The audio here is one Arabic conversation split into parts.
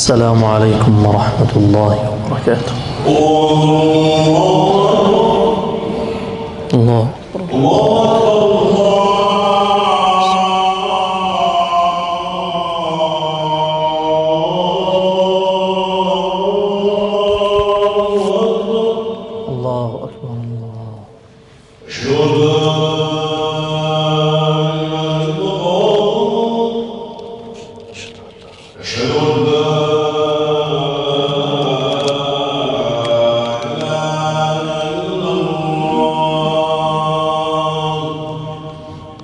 السلام عليكم ورحمة الله وبركاته. الله الله أكبر.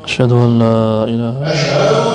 أشهد أن لا إله إلا الله.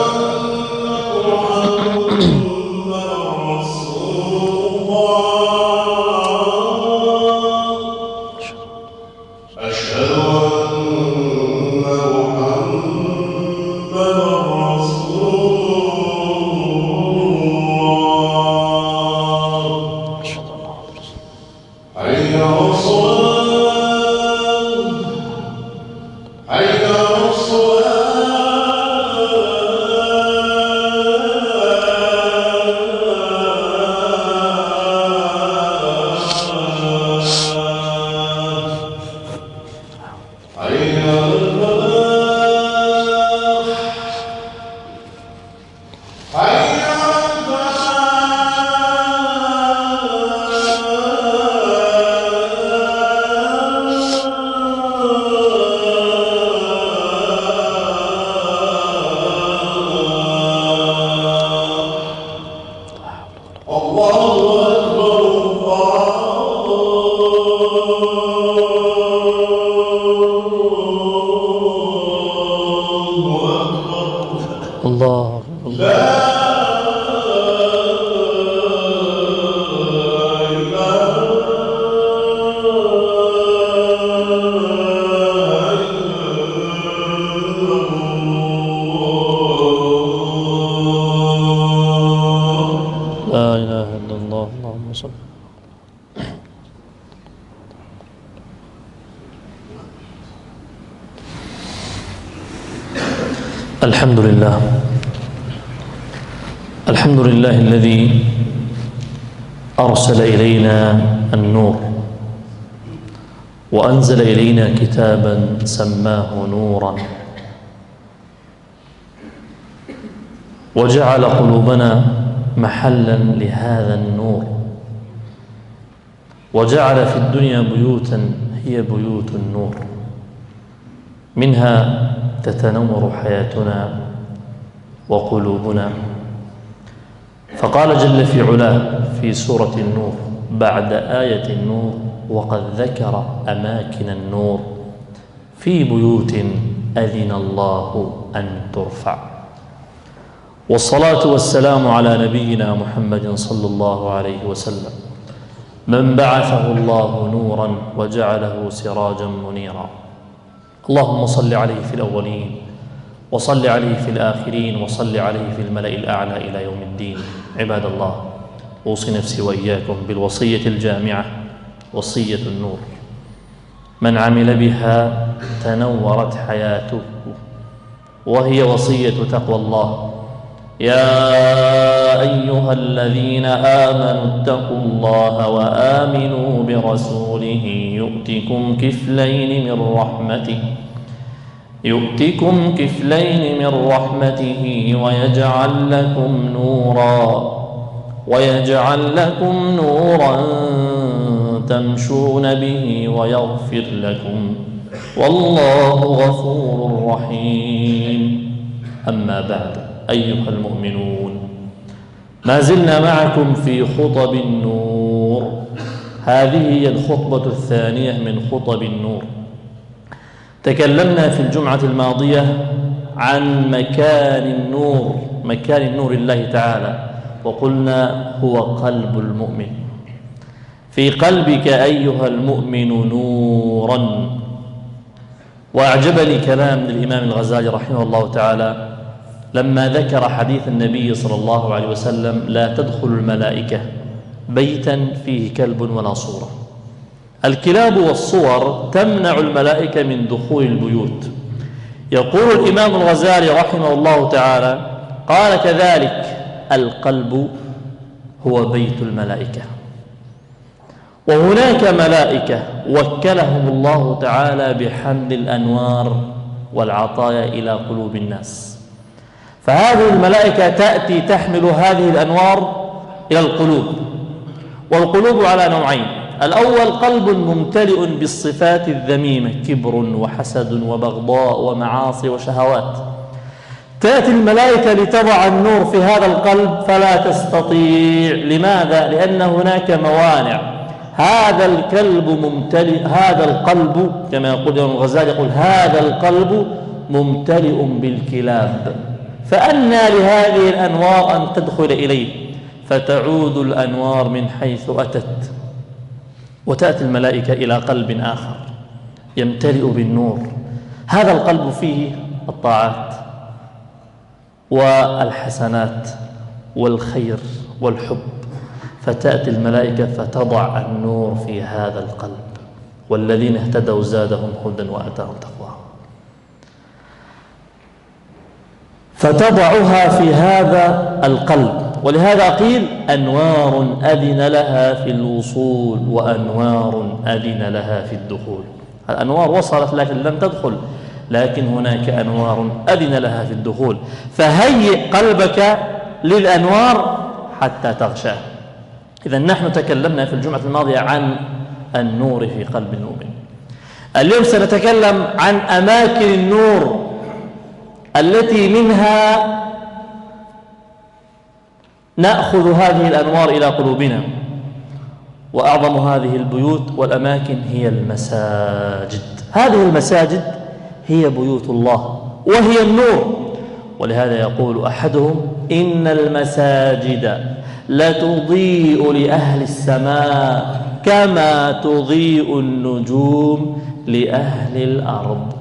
الحمد لله الذي أرسل إلينا النور وأنزل إلينا كتابا سماه نورا وجعل قلوبنا محلا لهذا النور وجعل في الدنيا بيوتا هي بيوت النور منها تتنور حياتنا وقلوبنا. فقال جل في علاه في سورة النور بعد آية النور وقد ذكر أماكن النور في بيوت أذن الله أن ترفع. والصلاة والسلام على نبينا محمد صلى الله عليه وسلم من بعثه الله نورا وجعله سراجا منيرا. اللهم صل عليه في الأولين وصل عليه في الآخرين وصل عليه في الملأ الأعلى إلى يوم الدين. عباد الله، أوصي نفسي وإياكم بالوصية الجامعة وصية النور. من عمل بها تنورت حياته، وهي وصية تقوى الله. يا أيها الذين آمنوا اتقوا الله وآمنوا برسوله يؤتكم كفلين من رحمته ويجعل لكم نورا تمشون به ويغفر لكم والله غفور رحيم. أما بعد، أيها المؤمنون، ما زلنا معكم في خطب النور. هذه هي الخطبة الثانية من خطب النور. تكلمنا في الجمعة الماضية عن مكان النور الله تعالى، وقلنا هو قلب المؤمن. في قلبك أيها المؤمن نورا. وأعجبني كلام الإمام الغزالي رحمه الله تعالى لما ذكر حديث النبي صلى الله عليه وسلم: لا تدخل الملائكة بيتا فيه كلب ولا صورة. الكلاب والصور تمنع الملائكة من دخول البيوت. يقول الإمام الغزالي رحمه الله تعالى: قال كذلك القلب هو بيت الملائكة. وهناك ملائكة وكلهم الله تعالى بحمل الأنوار والعطايا إلى قلوب الناس، فهذه الملائكة تأتي تحمل هذه الأنوار إلى القلوب. والقلوب على نوعين: الأول قلب ممتلئ بالصفات الذميمة، كبر وحسد وبغضاء ومعاصي وشهوات، تأتي الملائكة لتضع النور في هذا القلب فلا تستطيع. لماذا؟ لأن هناك موانع. هذا القلب كما يقول ابن الغزالي، يقول هذا القلب ممتلئ بالكلاب، فأنى لهذه الأنوار أن تدخل إليه؟ فتعود الأنوار من حيث أتت، وتأتي الملائكة إلى قلب آخر يمتلئ بالنور. هذا القلب فيه الطاعات والحسنات والخير والحب، فتأتي الملائكة فتضع النور في هذا القلب. والذين اهتدوا زادهم هدى وآتاهم تقواهم، فتضعها في هذا القلب. ولهذا قيل أنوار أذن لها في الوصول وأنوار أذن لها في الدخول. الأنوار وصلت لكن لم تدخل، لكن هناك أنوار أذن لها في الدخول. فهيئ قلبك للأنوار حتى تغشاه. إذا نحن تكلمنا في الجمعة الماضية عن النور في قلب المؤمن. اليوم سنتكلم عن أماكن النور التي منها نأخذ هذه الأنوار إلى قلوبنا. وأعظم هذه البيوت والأماكن هي المساجد. هذه المساجد هي بيوت الله وهي النور. ولهذا يقول أحدهم: إن المساجد لتضيء لأهل السماء كما تضيء النجوم لأهل الأرض.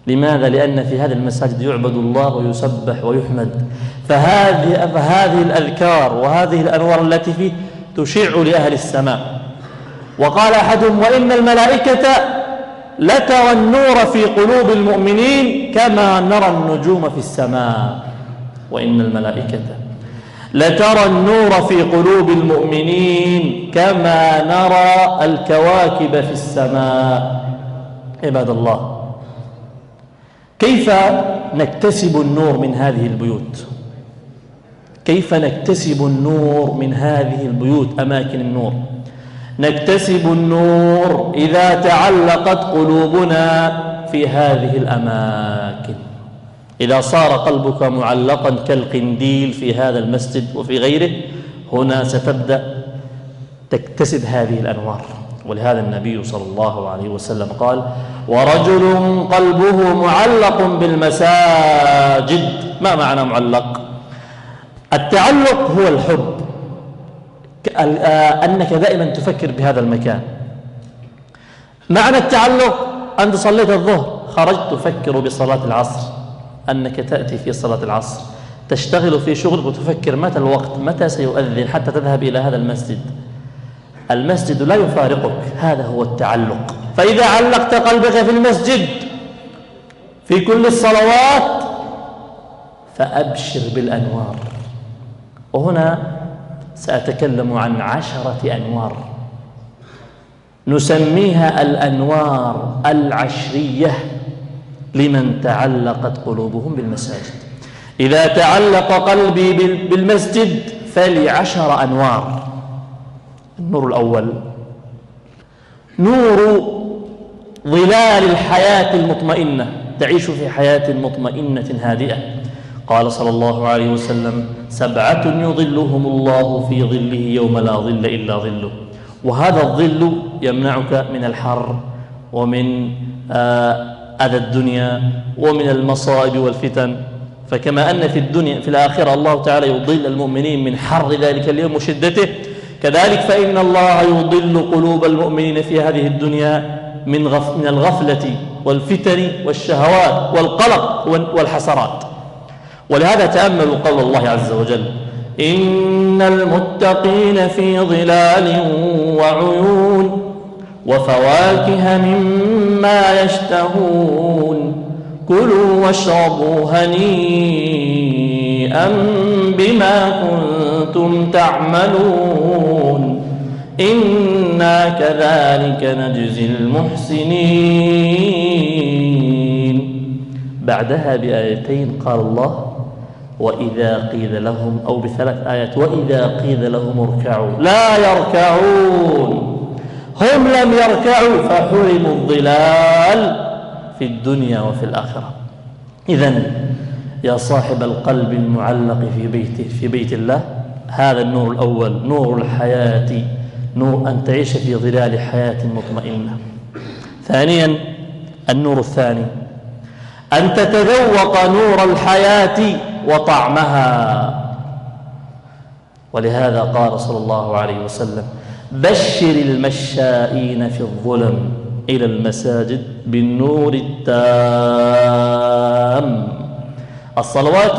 لماذا؟ لأن في هذه المساجد يعبد الله ويسبح ويحمد. فهذه الأذكار وهذه الأنوار التي فيه تشع لأهل السماء. وقال أحدهم: وإن الملائكة لترى النور في قلوب المؤمنين كما نرى النجوم في السماء. وإن الملائكة لترى النور في قلوب المؤمنين كما نرى الكواكب في السماء. عباد الله، كيف نكتسب النور من هذه البيوت؟ كيف نكتسب النور من هذه البيوت، أماكن النور؟ نكتسب النور إذا تعلقت قلوبنا في هذه الأماكن. إذا صار قلبك معلقا كالقنديل في هذا المسجد وفي غيره، هنا ستبدأ تكتسب هذه الأنوار. ولهذا النبي صلى الله عليه وسلم قال: ورجل قلبه معلق بالمساجد. ما معنى معلق؟ التعلق هو الحب، أنك دائما تفكر بهذا المكان. معنى التعلق: أنت صليت الظهر، خرجت تفكر بصلاة العصر، أنك تأتي في صلاة العصر، تشتغل في شغلك وتفكر متى الوقت، متى سيؤذن حتى تذهب إلى هذا المسجد. المسجد لا يفارقك، هذا هو التعلق. فإذا علقت قلبك في المسجد في كل الصلوات فأبشر بالأنوار. وهنا سأتكلم عن 10 أنوار نسميها الأنوار العشرية لمن تعلقت قلوبهم بالمساجد. إذا تعلق قلبي بالمسجد فلي 10 أنوار. النور الأول نور ظلال الحياة المطمئنة، تعيش في حياة مطمئنة هادئة. قال صلى الله عليه وسلم: 7 يظلهم الله في ظله يوم لا ظل إلا ظله. وهذا الظل يمنعك من الحر ومن أذى الدنيا ومن المصائب والفتن. فكما أن في الدنيا في الآخرة الله تعالى يضل المؤمنين من حر ذلك اليوم وشدته، كذلك فإن الله يضل قلوب المؤمنين في هذه الدنيا من الغفلة والفتن والشهوات والقلق والحسرات. ولهذا تأملوا قول الله عز وجل: إن المتقين في ظلال وعيون وفواكه مما يشتهون كلوا واشربوا هنيئا بما كنتم تعملون إنا كذلك نجزي المحسنين. بعدها بآيتين قال الله وإذا قيل لهم، أو بثلاث آيات، وإذا قيل لهم اركعوا لا يركعون. هم لم يركعوا فحرموا الظلال في الدنيا وفي الآخرة. إذن يا صاحب القلب المعلق في بيت الله، هذا النور الأول، نور الحياة، نور أن تعيش في ظلال حياة مطمئنة. ثانيا النور الثاني أن تتذوق نور الحياة وطعمها. ولهذا قال صلى الله عليه وسلم بشر المشائين في الظلم إلى المساجد بالنور التام. الصلوات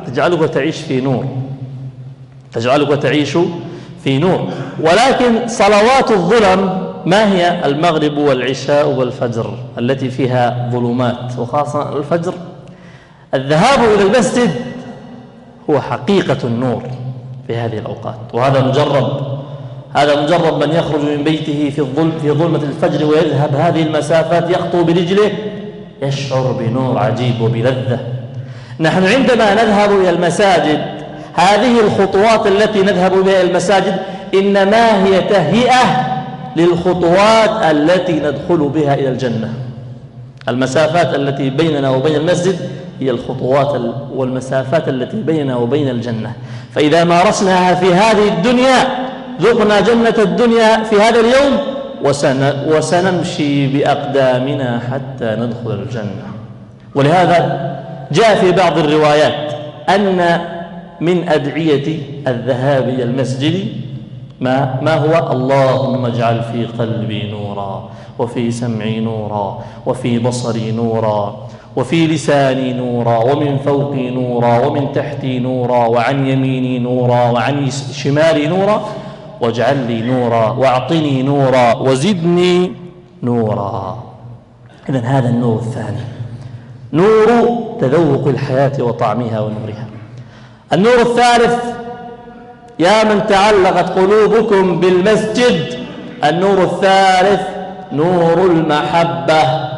تجعلك تعيش في نور، تجعلك تعيش في نور. ولكن صلوات الظلم ما هي؟ المغرب والعشاء والفجر التي فيها ظلمات، وخاصة الفجر. الذهاب إلى المسجد هو حقيقة النور في هذه الأوقات، وهذا مجرب من يخرج من بيته في ظلمة الفجر ويذهب هذه المسافات يخطو برجله يشعر بنور عجيب وبلذة. نحن عندما نذهب إلى المساجد، هذه الخطوات التي نذهب بها إلى المساجد إنما هي تهيئة للخطوات التي ندخل بها إلى الجنة. المسافات التي بيننا وبين المسجد هي الخطوات والمسافات التي بيننا وبين الجنة. فإذا مارسناها في هذه الدنيا ذقنا جنة الدنيا في هذا اليوم، وسنمشي بأقدامنا حتى ندخل الجنة. ولهذا جاء في بعض الروايات أن من أدعية الذهاب إلى المسجد ما هو؟ اللهم اجعل في قلبي نورا، وفي سمعي نورا، وفي بصري نورا، وفي لساني نورا، ومن فوقي نورا، ومن تحتي نورا، وعن يميني نورا، وعن شمالي نورا، واجعل لي نورا، واعطني نورا، وزدني نورا. إذن هذا النور الثاني، نور تذوق الحياة وطعمها ونورها. النور الثالث يا من تعلقت قلوبكم بالمسجد، النور الثالث نور المحبة.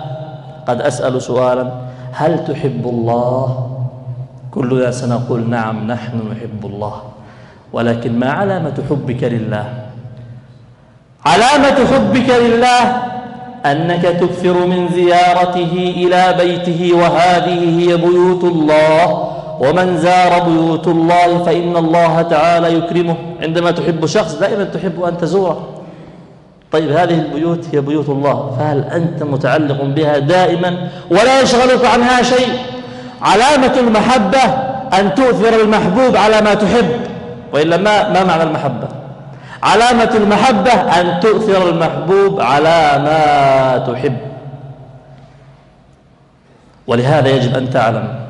قد أسأل سؤالا: هل تحب الله؟ كلنا سنقول نعم نحن نحب الله، ولكن ما علامة حبك لله؟ علامة حبك لله أنك تكثر من زيارته إلى بيته، وهذه هي بيوت الله، ومن زار بيوت الله فإن الله تعالى يكرمه. عندما تحب شخص دائما تحب أن تزوره. طيب هذه البيوت هي بيوت الله، فهل أنت متعلق بها دائما ولا يشغلك عنها شيء؟ علامة المحبة أن تؤثر المحبوب على ما تحب، وإلا ما معنى المحبة؟ علامة المحبة أن تؤثر المحبوب على ما تحب. ولهذا يجب أن تعلم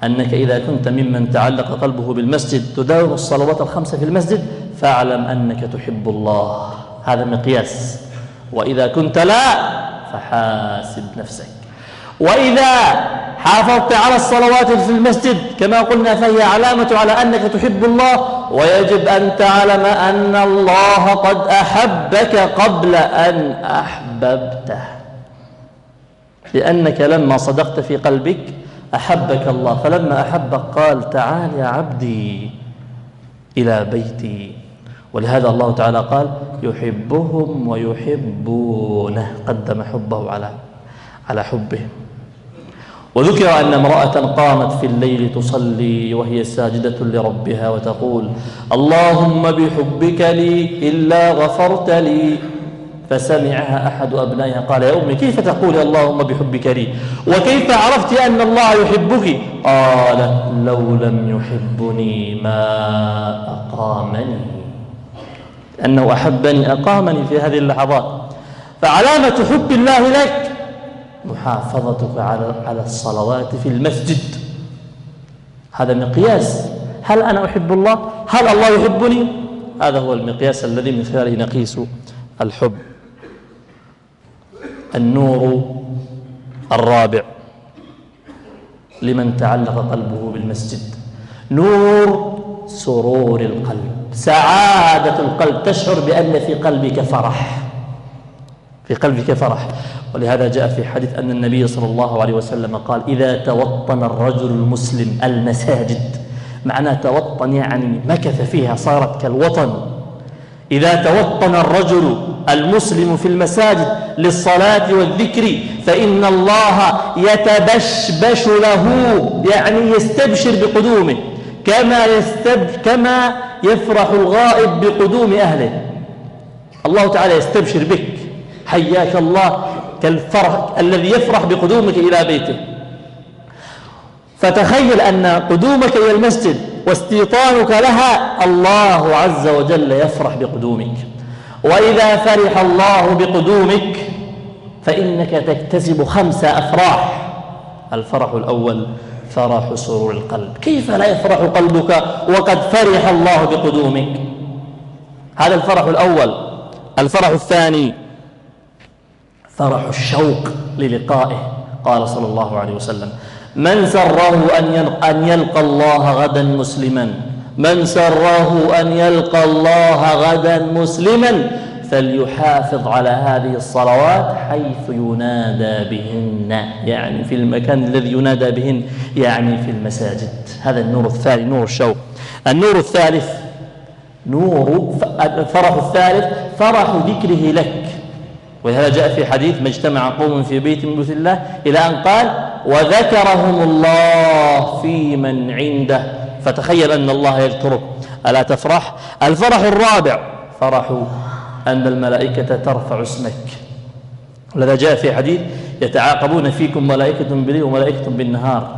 أنك إذا كنت ممن تعلق قلبه بالمسجد تداوم الصلوات الخمسة في المسجد، فاعلم أنك تحب الله، هذا مقياس. وإذا كنت لا فحاسب نفسك. وإذا حافظت على الصلوات في المسجد كما قلنا فهي علامة على أنك تحب الله. ويجب أن تعلم أن الله قد أحبك قبل أن أحببته، لأنك لما صدقت في قلبك أحبك الله، فلما أحبك قال: تعال يا عبدي إلى بيتي. ولهذا الله تعالى قال: يحبهم ويحبونه، قدم حبه على حبهم. وذكر أن امرأة قامت في الليل تصلي وهي ساجدة لربها وتقول: اللهم بحبك لي إلا غفرت لي. فسمعها أحد أبنائها قال: يا أمي كيف تقول اللهم بحبك لي، وكيف عرفت أن الله يحبك؟ قالت: لو لم يحبني ما أقامني، لأنه أحبني أقامني في هذه اللحظات. فعلامة حب الله لك محافظتك على الصلوات في المسجد، هذا مقياس. هل أنا أحب الله؟ هل الله يحبني؟ هذا هو المقياس الذي من خلاله نقيس الحب. النور الرابع لمن تعلق قلبه بالمسجد، نور سرور القلب، سعادة القلب، تشعر بأن في قلبك فرح، في قلبك فرح. ولهذا جاء في حديث أن النبي صلى الله عليه وسلم قال: إذا توطن الرجل المسلم المساجد، معناه توطن يعني مكث فيها، صارت كالوطن. إذا توطن الرجل المسلم في المساجد للصلاة والذكر فإن الله يتبشبش له، يعني يستبشر بقدومه، كما يفرح الغائب بقدوم أهله. الله تعالى يستبشر بك، حياك الله، كالفرح الذي يفرح بقدومك إلى بيته. فتخيل أن قدومك إلى المسجد واستيطانك لها، الله عز وجل يفرح بقدومك. وإذا فرح الله بقدومك فإنك تكتسب 5 أفراح. الفرح الأول فرح سرور القلب، كيف لا يفرح قلبك وقد فرح الله بقدومك؟ هذا الفرح الأول. الفرح الثاني فرح الشوق للقائه. قال صلى الله عليه وسلم: من سره أن يلقى الله غدا مسلما، من سره أن يلقى الله غدا مسلما فليحافظ على هذه الصلوات حيث ينادى بهن، يعني في المكان الذي ينادى بهن، يعني في المساجد. هذا النور الثاني، نور الشوق. النور الثالث الفرح الثالث فرح ذكره لك. ولهذا جاء في حديث: ما اجتمع قوم في بيت من بيوت الله إلى أن قال: وذكرهم الله في من عنده. فتخيل أن الله يذكرك، ألا تفرح؟ الفرح الرابع فرح أن الملائكة ترفع اسمك. ولذا جاء في حديث: يتعاقبون فيكم ملائكة بالليل وملائكة بالنهار،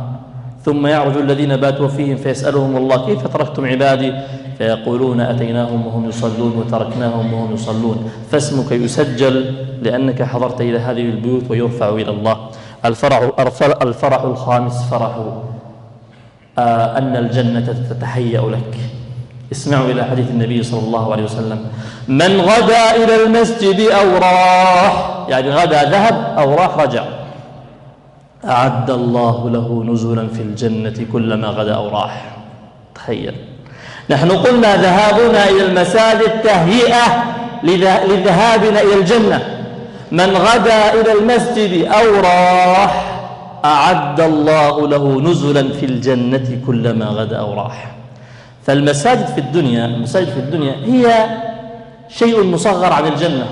ثم يعرج الذين باتوا فيهم فيسألهم الله: كيف تركتم عبادي؟ فيقولون: أتيناهم وهم يصلون وتركناهم وهم يصلون. فاسمك يسجل لأنك حضرت إلى هذه البيوت ويرفع إلى الله. الفرح الخامس فرح أن الجنة تتهيأ لك. اسمعوا إلى حديث النبي صلى الله عليه وسلم: من غدا إلى المسجد أو راح، يعني غدا ذهب أو راح رجع، أعد الله له نزلا في الجنة كلما غدا أو راح. تخيل، نحن قلنا ذهابنا إلى المساجد تهيئة لذهابنا إلى الجنة. من غدا إلى المسجد أو راح أعد الله له نزلا في الجنة كلما غدا أو راح. فالمساجد في الدنيا هي شيء مصغر عن الجنة،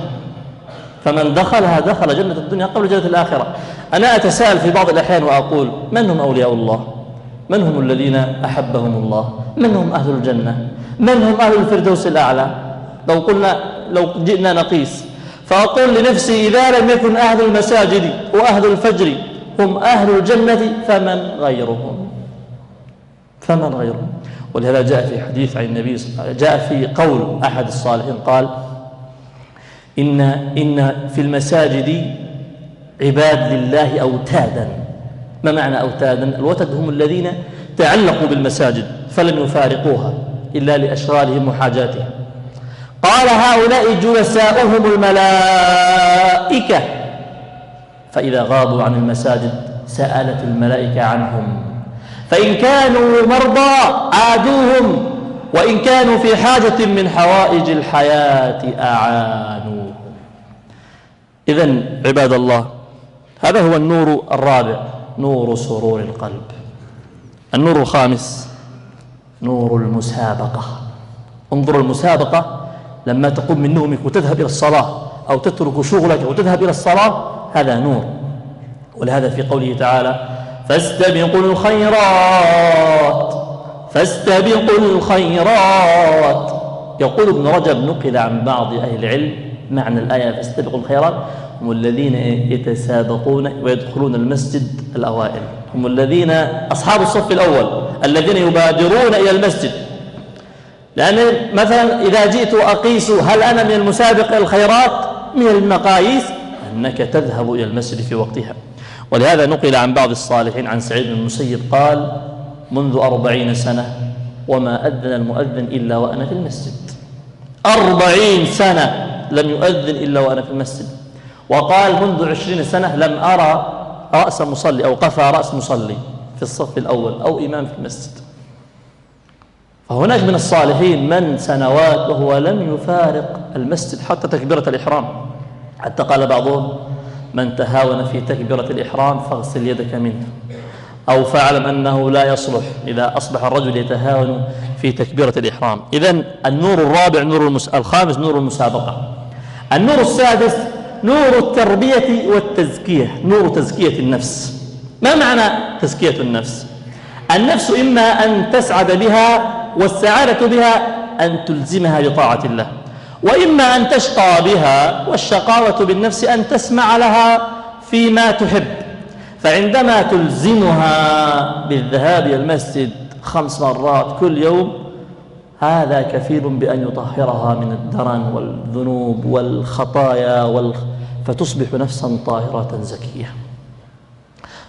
فمن دخلها دخل جنة الدنيا قبل جنة الآخرة. أنا أتساءل في بعض الأحيان وأقول: من هم أولياء الله؟ من هم الذين أحبهم الله؟ من هم أهل الجنة؟ من هم أهل الفردوس الأعلى؟ لو جئنا نقيس، فأقول لنفسي: إذا لم يكن أهل المساجد وأهل الفجر هم أهل الجنة فمن غيرهم؟ ولهذا جاء في حديث عن النبي، جاء في قول أحد الصالحين قال: إن في المساجد عباد لله أوتادا. ما معنى أوتادا؟ الوتد هم الذين تعلقوا بالمساجد فلم يفارقوها إلا لأشغالهم وحاجاتهم. قال: هؤلاء جلساؤهم الملائكة، فإذا غابوا عن المساجد سألت الملائكة عنهم، فإن كانوا مرضى عادوهم، وإن كانوا في حاجة من حوائج الحياة أعانوهم. إذن عباد الله، هذا هو النور الرابع، نور سرور القلب. النور الخامس نور المسابقة. انظر المسابقة، لما تقوم من نومك وتذهب إلى الصلاة، أو تترك شغلك وتذهب إلى الصلاة، هذا نور. ولهذا في قوله تعالى: فاستبقوا الخيرات. يقول ابن رجب، نقل عن بعض أهل العلم معنى الآية فاستبقوا الخيرات: هم الذين يتسابقون ويدخلون المسجد الأوائل، هم الذين أصحاب الصف الأول الذين يبادرون إلى المسجد. لأن مثلا إذا جئت أقيس هل أنا من المسابق إلى الخيرات، من المقاييس أنك تذهب إلى المسجد في وقتها. ولهذا نقل عن بعض الصالحين عن سعيد بن المسيب قال: منذ 40 سنة وما أذن المؤذن إلا وأنا في المسجد. 40 سنة لم يؤذن إلا وأنا في المسجد. وقال: منذ 20 سنة لم أرى رأس مصلي أو قفى رأس مصلي في الصف الأول أو إمام في المسجد. وهناك من الصالحين من سنوات وهو لم يفارق المسجد حتى تكبيرة الإحرام، حتى قال بعضهم: من تهاون في تكبيرة الإحرام فاغسل يدك منه، أو فاعلم أنه لا يصلح إذا أصبح الرجل يتهاون في تكبيرة الإحرام. إذن النور الرابع الخامس نور المسابقة. النور السادس نور التربية والتزكية، نور تزكية النفس. ما معنى تزكية النفس؟ النفس إما أن تسعد بها، والسعادة بها أن تلزمها بطاعة الله، وإما أن تشقى بها، والشقاوة بالنفس أن تسمع لها فيما تحب. فعندما تلزمها بالذهاب إلى المسجد 5 مرات كل يوم، هذا كفيل بأن يطهرها من الدرن والذنوب والخطايا فتصبح نفسا طاهرة زكية.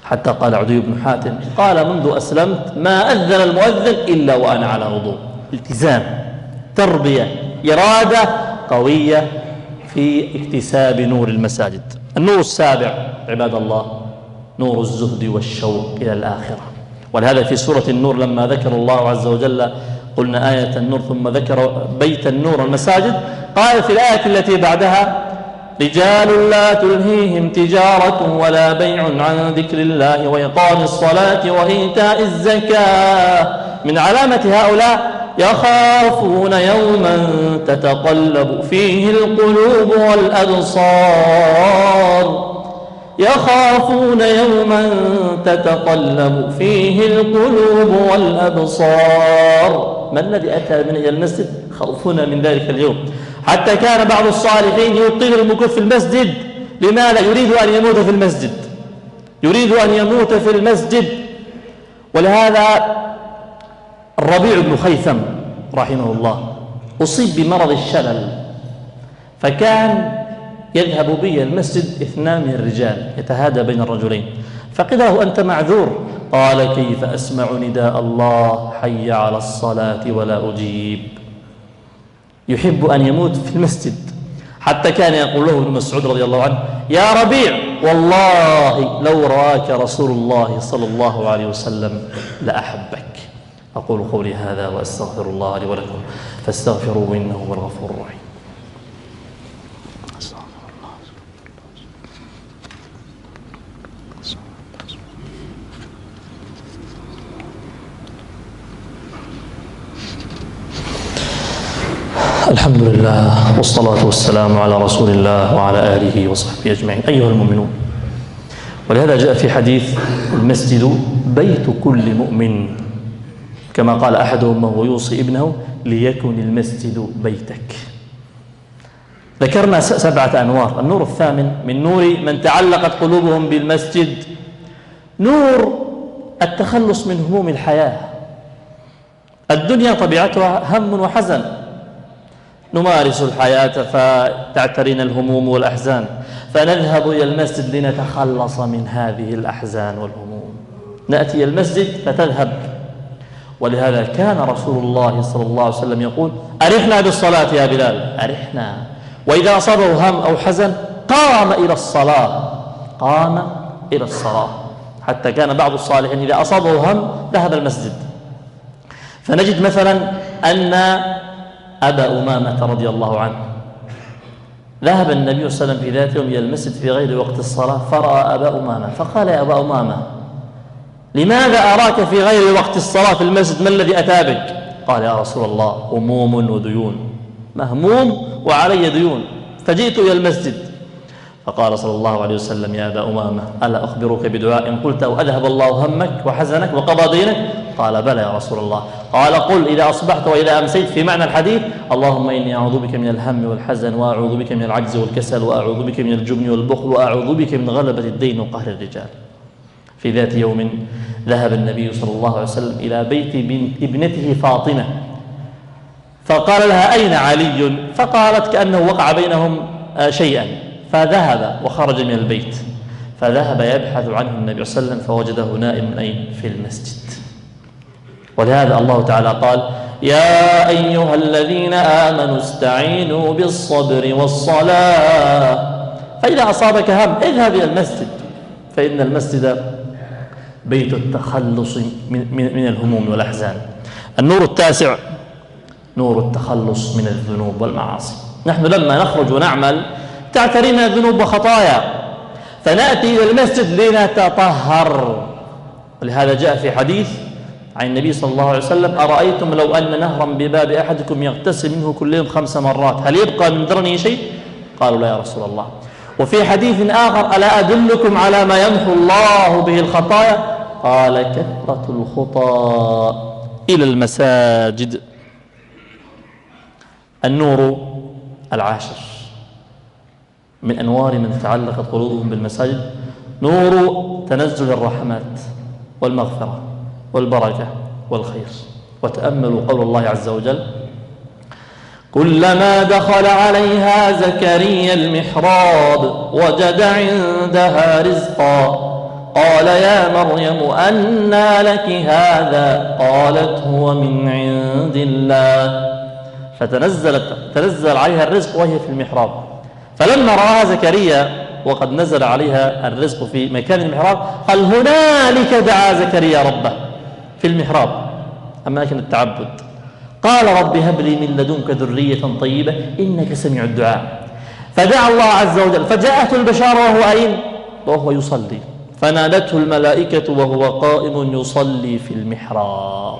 حتى قال عدي بن حاتم قال: منذ أسلمت ما أذن المؤذن إلا وأنا على وضوء. التزام، تربية، إرادة قوية في اكتساب نور المساجد. النور السابع عباد الله نور الزهد والشوق إلى الآخرة. ولهذا في سورة النور لما ذكر الله عز وجل قلنا آية النور ثم ذكر بيت النور المساجد، قال في الآية التي بعدها: رجال لا تلهيهم تجارة ولا بيع عن ذكر الله وإقام الصلاة وإيتاء الزكاة. من علامة هؤلاء: يخافون يوما تتقلب فيه القلوب والأبصار. يخافون يوما تتقلب فيه القلوب والأبصار. ما الذي أتى من المسجد؟ خوفنا من ذلك اليوم. حتى كان بعض الصالحين يطيل المكوث في المسجد. لماذا؟ يريد أن يموت في المسجد، يريد أن يموت في المسجد. ولهذا الربيع بن خيثم رحمه الله أصيب بمرض الشلل، فكان يذهب به المسجد 2 من الرجال يتهادى بين الرجلين، فقيل له: أنت معذور. قال: كيف أسمع نداء الله حي على الصلاة ولا أجيب؟ يحب أن يموت في المسجد. حتى كان يقول له ابن مسعود رضي الله عنه: يا ربيع والله لو رآك رسول الله صلى الله عليه وسلم لأحبك. أقول قولي هذا وأستغفر الله لي ولكم فاستغفروه إنه هو الغفور الرحيم. الحمد لله والصلاة والسلام على رسول الله وعلى آله وصحبه أجمعين. أيها المؤمنون، ولهذا جاء في حديث: المسجد بيت كل مؤمن، كما قال أحدهم وهو يوصي ابنه: ليكن المسجد بيتك. ذكرنا 7 أنوار. النور الثامن من نور من تعلقت قلوبهم بالمسجد نور التخلص من هموم الحياة. الدنيا طبيعتها هم وحزن، نمارس الحياة فتعترينا الهموم والأحزان، فنذهب إلى المسجد لنتخلص من هذه الأحزان والهموم. نأتي إلى المسجد فتذهب. ولهذا كان رسول الله صلى الله عليه وسلم يقول: أرحنا بالصلاة يا بلال، أرحنا. وإذا أصابه هم أو حزن قام إلى الصلاة، قام إلى الصلاة. حتى كان بعض الصالحين إذا أصابه هم ذهب المسجد. فنجد مثلا أن أبا أمامة رضي الله عنه ذهب النبي صلى الله عليه وسلم في ذات يوم إلى المسجد في غير وقت الصلاة، فرأى أبا أمامة فقال: يا أبا أمامة لماذا أراك في غير وقت الصلاة في المسجد؟ ما الذي أتى بك؟ قال: يا رسول الله هموم وديون، مهموم وعلي ديون فجئت إلى المسجد. فقال صلى الله عليه وسلم: يا أبا أمامة ألا أخبرك بدعاء قلته أذهب الله همك وحزنك وقضى دينك؟ قال: بلى يا رسول الله. قال: قل إذا أصبحت وإذا أمسيت في معنى الحديث: اللهم إني أعوذ بك من الهم والحزن، وأعوذ بك من العجز والكسل، وأعوذ بك من الجبن والبخل، وأعوذ بك من غلبة الدين وقهر الرجال. في ذات يوم ذهب النبي صلى الله عليه وسلم إلى بيت ابنته فاطمة، فقال لها: أين علي؟ فقالت كأنه وقع بينهم شيئا، فذهب وخرج من البيت، فذهب يبحث عنه النبي صلى الله عليه وسلم فوجده نائم أين؟ في المسجد. ولهذا الله تعالى قال: يا أيها الذين آمنوا استعينوا بالصبر والصلاة. فإذا أصابك هم اذهب إلى المسجد، فإن المسجد بيت التخلص من الهموم والأحزان. النور التاسع نور التخلص من الذنوب والمعاصي. نحن لما نخرج ونعمل تعترينا ذنوب وخطايا، فنأتي إلى المسجد لنتطهر. ولهذا جاء في حديث عن النبي صلى الله عليه وسلم: أرأيتم لو أن نهرا بباب أحدكم يغتسل منه كل يوم 5 مرات هل يبقى من درنه شيء؟ قالوا: لا يا رسول الله. وفي حديث آخر: ألا أدلكم على ما يمحو الله به الخطايا؟ قال: كثرة الخطى إلى المساجد. النور العاشر من أنوار من تعلقت قلوبهم بالمساجد نور تنزل الرحمات والمغفرة والبركة والخير. وتأملوا قول الله عز وجل: كلما دخل عليها زكريا المحراب وجد عندها رزقا قال يا مريم أنى لك هذا؟ قالت هو من عند الله. فتنزل عليها الرزق وهي في المحراب. فلما رآها زكريا وقد نزل عليها الرزق في مكان المحراب قال: هنالك دعا زكريا ربه في المحراب أماكن التعبد. قال: رب هب لي من لدنك ذرية طيبة إنك سميع الدعاء. فدعا الله عز وجل فجاءته البشارة وهو أين؟ وهو يصلي. فنادته الملائكة وهو قائم يصلي في المحراب.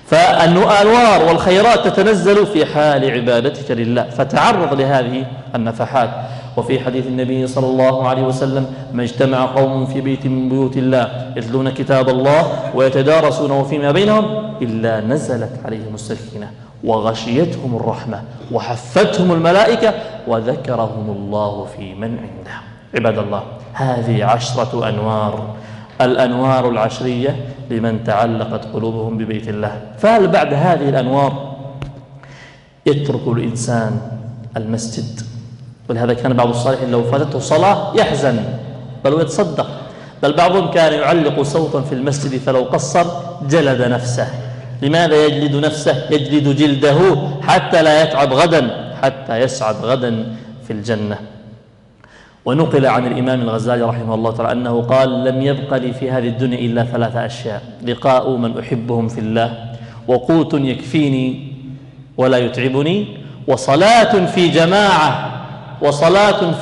فالأنوار والخيرات تتنزل في حال عبادتك لله، فتعرض لهذه النفحات. وفي حديث النبي صلى الله عليه وسلم: ما اجتمع قوم في بيت من بيوت الله يتلون كتاب الله ويتدارسونه فيما بينهم إلا نزلت عليهم السكينة وغشيتهم الرحمة وحفتهم الملائكة وذكرهم الله في من عنده. عباد الله، هذه 10 أنوار، الأنوار العشرية لمن تعلقت قلوبهم ببيت الله. فهل بعد هذه الأنوار يترك الإنسان المسجد؟ ولهذا كان بعض الصالحين لو فاتته صلاة يحزن بل ويتصدق، بل بعضهم كان يعلق صوتا في المسجد فلو قصر جلد نفسه. لماذا يجلد نفسه؟ يجلد جلده حتى لا يتعب غدا، حتى يسعد غدا في الجنة. ونقل عن الإمام الغزالي رحمه الله تعالى أنه قال: لم يبق لي في هذه الدنيا إلا 3 أشياء: لقاء من أحبهم في الله، وقوت يكفيني ولا يتعبني، وصلاة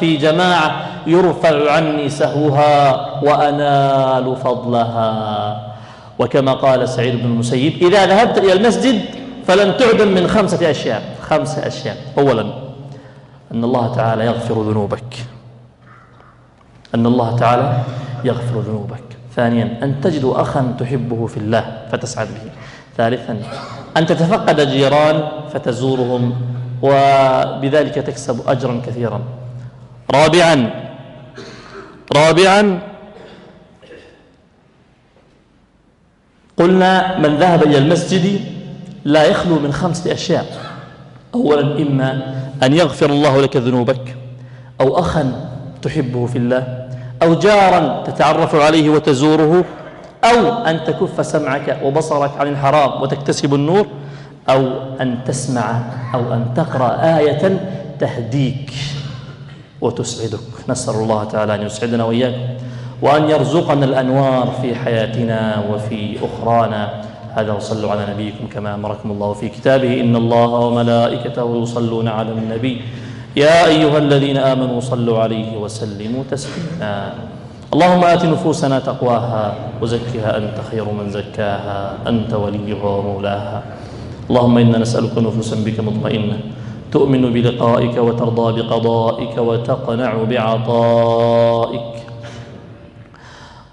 في جماعة يرفع عني سهوها وأنال فضلها. وكما قال سعيد بن المسيب: إذا ذهبت إلى المسجد فلن تعدم من 5 أشياء. 5 أشياء: أولا أن الله تعالى يغفر ذنوبك، ثانيا أن تجد أخا تحبه في الله فتسعد به، ثالثا أن تتفقد جيران فتزورهم وبذلك تكسب أجرا كثيرا، رابعا قلنا من ذهب إلى المسجد لا يخلو من 5 أشياء: أولا إما أن يغفر الله لك ذنوبك، أو أخا تحبه في الله، أو جارا تتعرف عليه وتزوره، أو أن تكف سمعك وبصرك عن الحرام وتكتسب النور، أو أن تسمع أو أن تقرأ آية تهديك وتسعدك. نسأل الله تعالى أن يسعدنا وإياكم وأن يرزقنا الأنوار في حياتنا وفي أخرانا. هذا وصلوا على نبيكم كما أمركم الله في كتابه: إن الله وملائكته يصلون على النبي يا أيها الذين آمنوا صلوا عليه وسلموا تسليما. اللهم آت نفوسنا تقواها وزكها أنت خير من زكاها أنت وليها ومولاها. اللهم إنا نسألك نفوسا بك مطمئنة تؤمن بلقائك وترضى بقضائك وتقنع بعطائك.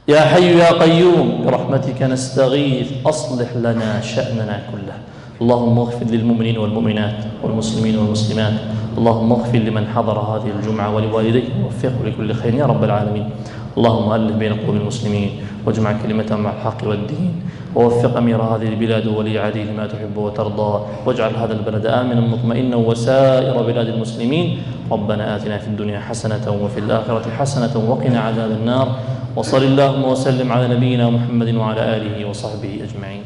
يا حي يا قيوم برحمتك نستغيث أصلح لنا شأننا كله. اللهم اغفر للمؤمنين والمؤمنات والمسلمين والمسلمات. اللهم اغفر لمن حضر هذه الجمعة ولوالديه ووفقه لكل خير يا رب العالمين. اللهم ألف بين قلوب المسلمين واجمع كلمتهم مع الحق والدين، ووفق أمير هذه البلاد وولي عهده لما تحب وترضى، واجعل هذا البلد آمنا مطمئنا وسائر بلاد المسلمين. ربنا آتنا في الدنيا حسنة وفي الآخرة حسنة وقنا عذاب النار. وصل اللهم وسلم على نبينا محمد وعلى آله وصحبه أجمعين.